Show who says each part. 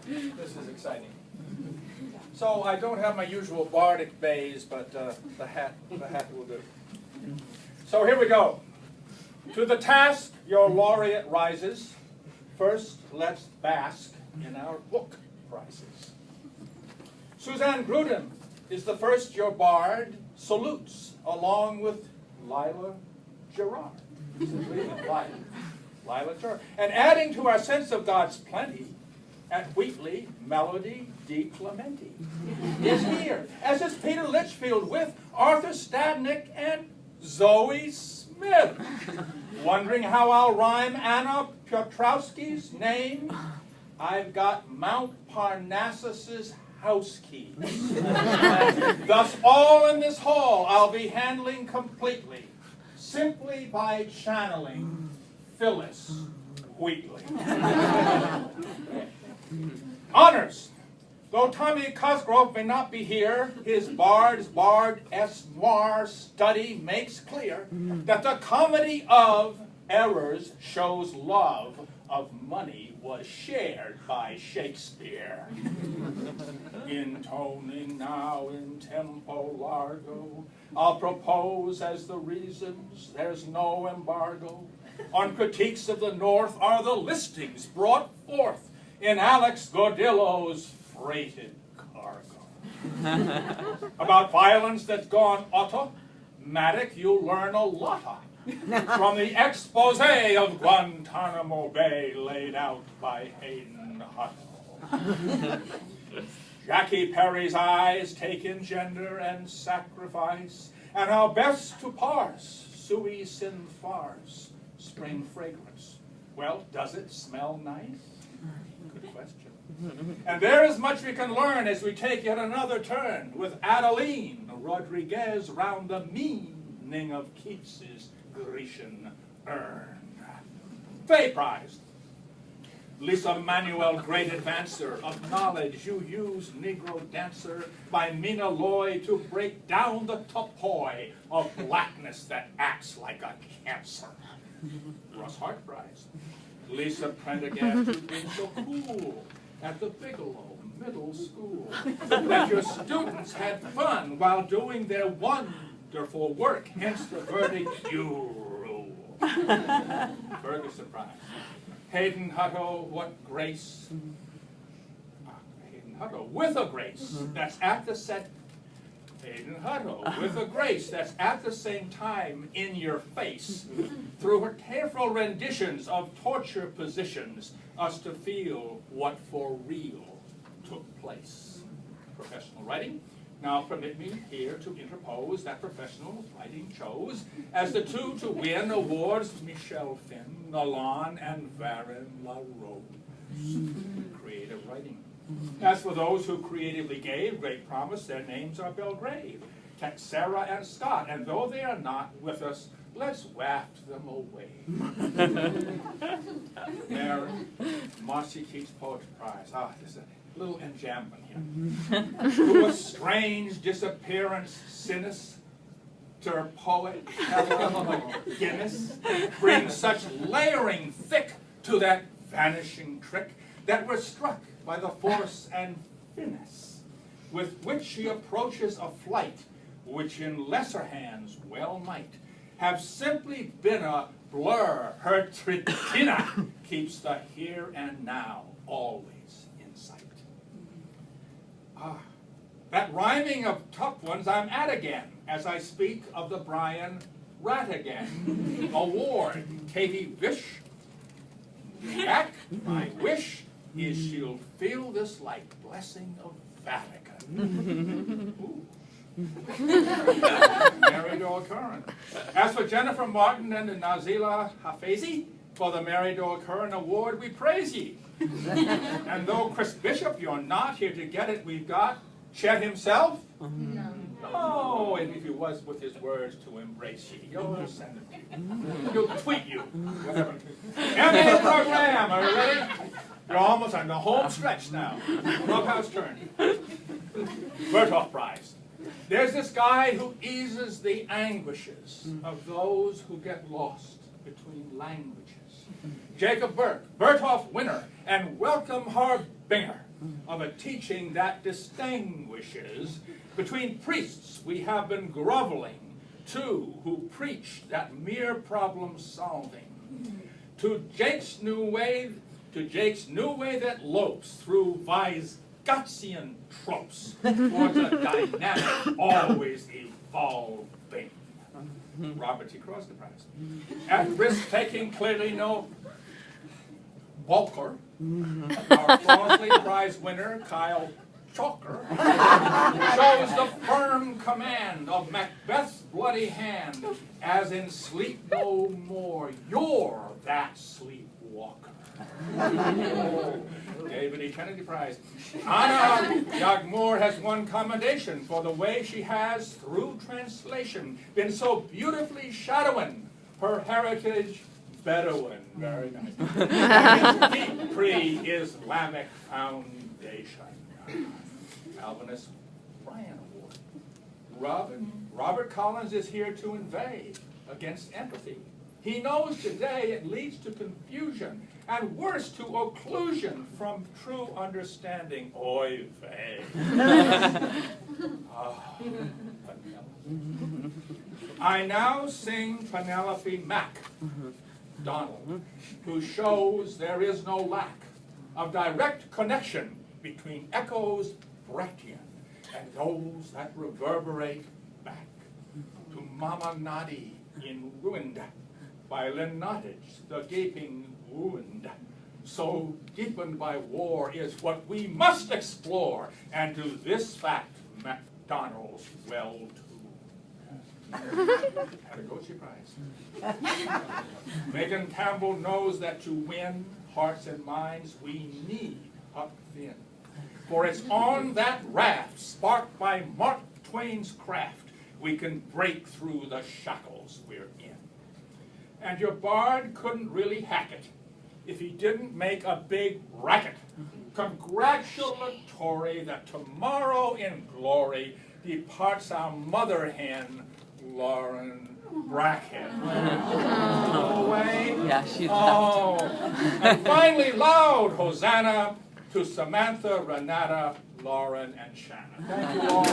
Speaker 1: This is exciting. So I don't have my usual bardic bays, but the hat will do. So here we go. To the task your laureate rises. First, let's bask in our book prizes. Suzanne Grudem is the first your bard salutes, along with Lila Gerard. Lila Gerard. And adding to our sense of God's plenty, at Wheatley, Melody D. Clementi is here, as is Peter Litchfield with Arthur Stadnick and Zoe Smith. Wondering how I'll rhyme Anna Piotrowski's name? I've got Mount Parnassus's house keys. Thus all in this hall I'll be handling completely, simply by channeling Phyllis Wheatley. Honors. Though Tommy Cosgrove may not be here, his bard's bard S. Noir study makes clear that the comedy of errors shows love of money was shared by Shakespeare. Intoning now in tempo largo, I'll propose as the reasons there's no embargo. On critiques of the North are the listings brought forth in Alex Gordillo's freighted cargo. About violence that's gone automatic, you'll learn a lot from the expose of Guantanamo Bay laid out by Hayden Hutto. Jackie Perry's eyes take in gender and sacrifice, and how best to parse sui sin farce, spring fragrance. Well, does it smell nice? Good question. And there is much we can learn as we take yet another turn with Adeline Rodriguez round the meaning of Keats's Grecian urn. Fay Prize. Lisa Manuel, great advancer of knowledge, you use Negro Dancer by Mina Loy to break down the topoi of blackness that acts like a cancer. Russ Hart Prize. Lisa Prendergast, you've been so cool at the Bigelow Middle School that your students had fun while doing their wonderful work, hence the verdict you rule. Ferguson Prize. Hayden Hutto, what grace. Hayden Hutto, with a grace that's at the set. Hayden Hutto, with a grace that's at the same time in your face, through her careful renditions of torture positions, us to feel what for real took place. Professional writing. Now permit me here to interpose that professional writing chose as the two to win awards Michel Finn, Nolan, and Varin LaRose. Creative writing. As for those who creatively gave great promise, their names are Belgrave, Texera, and Scott, and though they are not with us, let's waft them away. Mary, Marcy Keats Poetry Prize. There's a little enjambment here. Who a strange disappearance sinister poet, Guinness, brings such layering thick to that vanishing trick that we're struck by the force and finesse with which she approaches a flight which in lesser hands well might have simply been a blur. Her tritina keeps the here and now always in sight. That rhyming of tough ones I'm at again as I speak of the Brian Rattigan Award. Katie Vish, back, my wish is she'll feel this like blessing of Vatican. Ooh. Mary Doyle Curran. As for Jennifer Martin and Nazila Hafezi, for the Mary Doyle Curran Award, we praise ye. And though Chris Bishop, you're not here to get it, we've got Chet himself. No. Oh, and if he was with his words to embrace ye, you'll send it. He'll tweet you. Whatever. End of the program. Are you ready? You're almost on the home stretch now. Clubhouse turn. Berthoff Prize. There's this guy who eases the anguishes of those who get lost between languages. Jacob Burke, Berthoff winner, and welcome harbinger of a teaching that distinguishes between priests we have been groveling, two who preach that mere problem solving, to Jake's new way that lopes through Weisgottsian tropes towards a dynamic, always evolving. Robert T. Crosby Prize. At risk taking clearly no Walker, our Crosby Prize winner, Kyle Chalker, shows the firm command of Macbeth's bloody hand, as in Sleep No More, you're that sleepwalker. David E. Kennedy Prize. Anna Yagmur has won commendation for the way she has, through translation, been so beautifully shadowing her heritage Bedouin. Very nice. Its deep pre-Islamic foundation. Alvinus Bryan Award. Robert Collins is here to inveigh against empathy. He knows today it leads to confusion, and worse, to occlusion from true understanding. Oy vey. I now sing Penelope Mac Donald, who shows there is no lack of direct connection between echoes Brechtian and those that reverberate back to Mama Nadi in Ruined by Lynn Nottage, the gaping wound, so deepened by war, is what we must explore, and to this fact MacDonald's well Pedagogy Prize. Megan Campbell knows that to win hearts and minds we need Huck Finn, for it's on that raft sparked by Mark Twain's craft we can break through the shackles we're in. And your bard couldn't really hack it if he didn't make a big racket, congratulatory that tomorrow in glory departs our mother hen, Lauren Brackett. Away.
Speaker 2: Yeah, she's
Speaker 1: And finally, loud Hosanna to Samantha, Renata, Lauren, and Shannon. Thank you all.